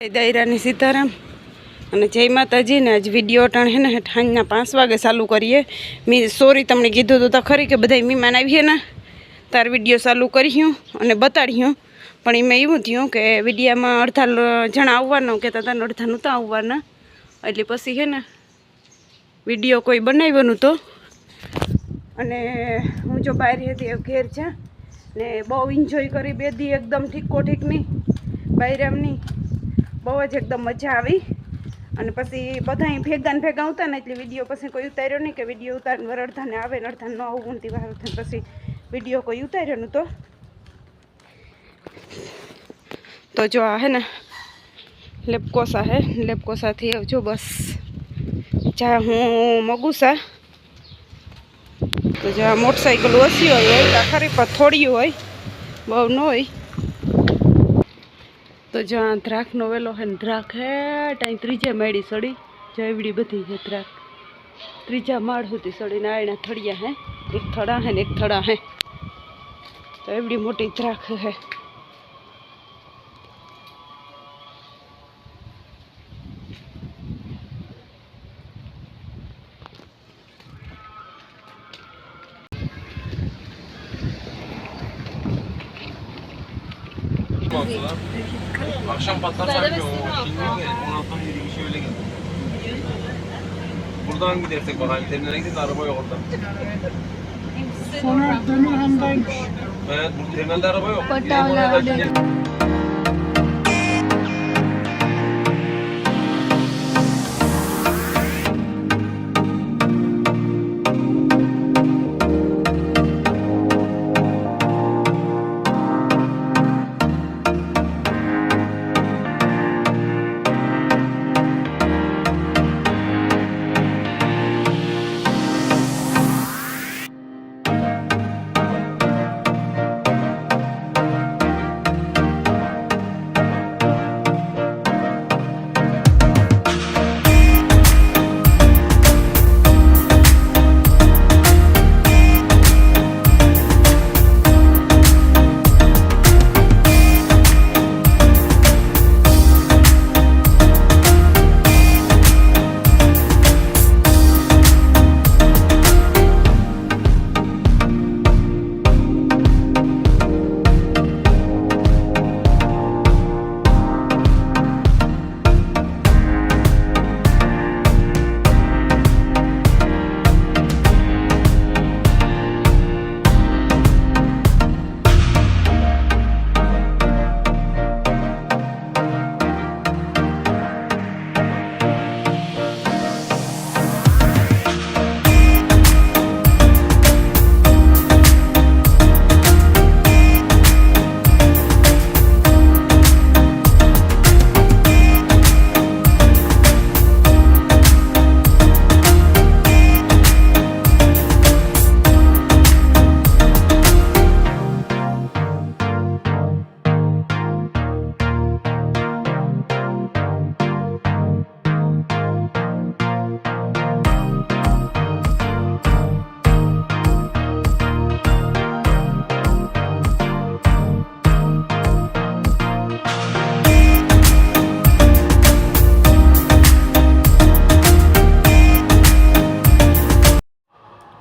दायरानी सीताराम અને જય માતાજી ને આજ વિડીયો અટાણ હે ને સાંજના 5 વાગે ચાલુ કરીએ મી સોરી તમને કીધું તો ખરી કે બધા મહેમાન આવીએ ને તાર વિડીયો ચાલુ કર્યું અને બતાડ્યું પણ એમાં એવું થયું કે વિડીયામાં અડધા જણા આવવાનો કહેતા હતા અડધા નહોતા આવવાના એટલે પછી હે ને વિડીયો કોઈ બનાવ્યો નહોતો અને હું જો બહાર હતી ઘેર છે ને બહુ એન્જોય કરી બે દી એકદમ ઠીકો ઠીક નહીં બહારમની બહુ જ એકદમ મજા આવી અને પછી બધા ભેગા આવતા ને એટલે વિડીયો પછી કોઈ ઉતાર્યો નહીં કે વિડીયો ઉતાર અડધાને આવે ને અડધાને ન આવું તે વાર પછી વિડીયો કોઈ ઉતાર્યો નહોતો તો જો આ હે ને લેપકોસાથી આવજો બસ જા હું મગુસા તો જો આ મોટરસાઇકલ ઓછી હોય ખરી પણ થોડી હોય બહુ ન હોય તો જો આ દ્રાક્ષનો વેલો હે ને દ્રાક્ષ હે ત્યાં ત્રીજે માળી સડી જો એવડી બધી છે દ્રાક્ષ ત્રીજા માળ સુધી સડીને આયણા થળિયા હે એક થડા હે ને એક થડા હે તો એવડી મોટી દ્રાક્ષ હે Akşam patlarsak ki o şimdi ondan yürüyüş öyle gidiyor. Buradan gidersek bakayım terminale gidip araba yok orada. Sonra Demirhan'daymış. Evet, bu terminalde araba yok.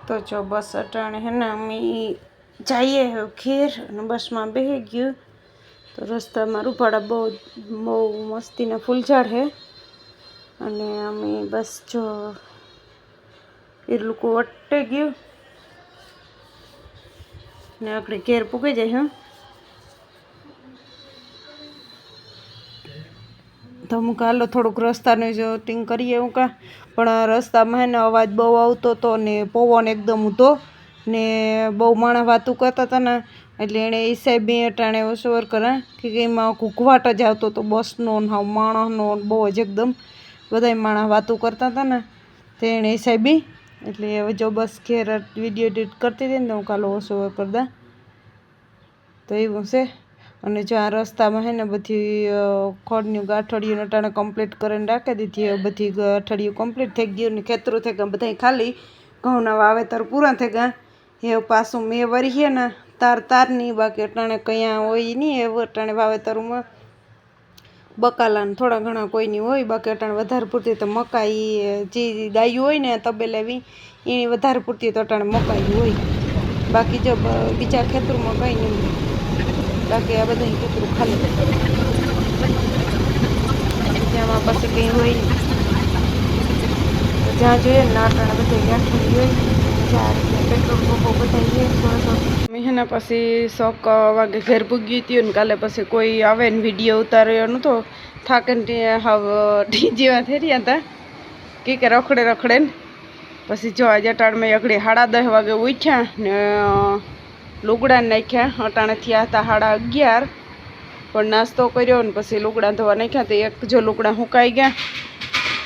તો જો બસ અટાણે હે ને અમે જઈએ ઘેર અને બસમાં બેસી ગયું તો રસ્તામાં રૂપાળા બહુ મસ્તીના ફૂલઝાડ છે અને અમે બસ જો એ લોકો વટે ગયું ને આપણે ઘેર પૂકી જાય હા તો હું હાલો થોડુંક રસ્તાને જો ટિંગ કરીએ હું કા પણ રસ્તામાં હે ને અવાજ બહુ આવતો હતો ને પવન એકદમ ઊંધો ને બહુ માણસ વાતું કરતા હતા ને એટલે એણે એ સાહેબે અટાણે ઓસવર કરે કે એમાં ઘૂઘવાટ જ આવતો હતો બસનો ને હાવ માણસનો બહુ જ એકદમ બધા માણસ વાતું કરતા હતા ને તો એણે એ સાહેબે એટલે હવે જો બસ ઘેર વિડીયો એડિટ કરતી હતી ને હું કાલો ઓસવર કરતા તો એવું છે અને જો આ રસ્તામાં હે ને બધી ખોડની ગાંઠડિયું અટાણે કમ્પ્લીટ કરીને રાખી દીધી બધી ગાંઠડિયું કમ્પ્લીટ થઈ ગયું ને ખેતરો થઈ ગયા બધા ખાલી ઘઉંના વાવેતર પૂરા થઈ ગયા એ પાછું મેં વરીએ ને તાર નહીં બાકી અટાણે કંઈ હોય નહીં એવું અટાણે વાવેતરમાં બકાલા ને થોડા ઘણા કોઈની હોય, બાકી અટાણ વધારે પૂરતી તો મકાઈ જે ગાયું હોય ને તબેલાવી એની વધારે પૂરતી તો અટાણ મકાઈ હોય. બાકી જો બીજા ખેતરમાં કંઈ નહીં, બાકી આ બધા ખેતરું ખાલી. બીજામાં પછી કંઈ હોય નહીં, જ્યાં જોઈએ ને અટાણે બધા ગાંઠી હોય. પેટ્રોલ પંપો બધા મેં એના પછી 100 વાગે ઘર પૂગી હતી ને કાલે પછી કોઈ આવે ને વિડીયો ઉતાર્યો નહોતો. થાકે ને હવે જેવા થઈ રહ્યા હતા કે રખડે રખડે ને પછી જો આજે અટાણમાં અગડી 10:30 વાગે ઉઠ્યા ને લુગડા નાખ્યા. અટાણે થયા હતા 11:30 પણ નાસ્તો કર્યો ને પછી લુગડા ધોવા નાખ્યા. તો એક જો લુગડા સુકાઈ ગયા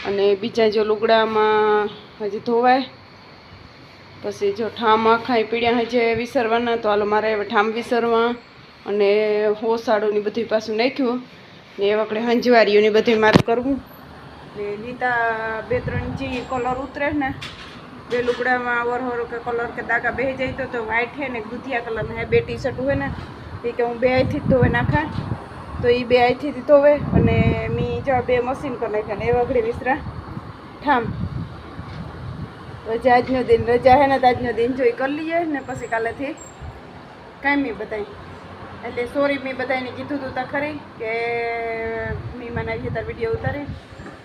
અને બીજા જો લુગડામાં હજી ધોવાય. પછી જો ઠામ આખાઈ પીડ્યા હજે વિસરવાના, તો હાલો મારે હવે ઠામ વિસરવા અને ઓસાડું ને બધું પાછું નાખ્યું ને એ વખતે હંજવારીઓને બધું મારે કરવું ને નીતા 2-3 જે કલર ઉતરે ને 2 લુગડામાં વરહર કે કલર કે દાગા બેસી જાય તો વ્હાઈટ છે ને દૂધિયા કલરના હે 2 ટી-શર્ટ હોય ને એ કે હું 2 હાથથી જ ધોવે નાખા. તો એ 2 હાથથી ધોવે અને મેં જો 2 મશીન કરી નાખ્યા ને એ વખતે વિસરા ઠામ. રજા આજનો દિન રજા હે ને તો આજનો દિન જોઈ કરી લઈએ ને પછી કાલેથી કાંઈ બધાય. એટલે સોરી મેં બધાને કીધું હતું તા ખરી કે મહેમાન આવીએ તાર વિડીયો ઉતારે,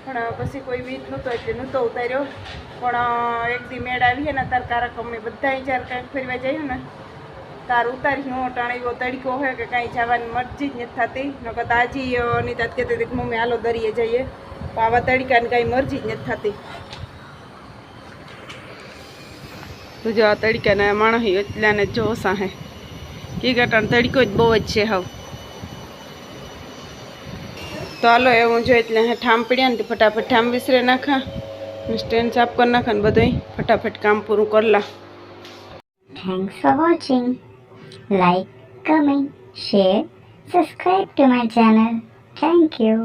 પણ પછી કોઈ વીજ નહોતો એટલે નહોતો ઉતાર્યો. પણ એક દી મેળ આવીએ ને તાર કારક અમે બધા જ્યારે કાંઈક ફરવા જઈએ ને તાર ઉતારી હું અટાણે એવો તડકો હોય કે કાંઈ જવાની મરજી જ નથી થતી. નકર તાજી અનિતા કહેતી હતી કે મમ્મી હાલો દરિયે જઈએ, પણ આવા તડકાને કાંઈ મરજી જ નથી થતી. તો જો આ તડકાના માણસ એટલાને જોશા હે કે ગટાણ તડકો જ બહુ જ છે હવે. તો હાલો એવું જો એટલે ઠામ પીડ્યા ને ફટાફટ ઠામ વિસરે નાખા ને સ્ટેન્ડ સાફ કરી નાખા ને બધું ફટાફટ કામ પૂરું કરલા. Thanks for watching. Like, comment, share, subscribe to my channel. Thank you.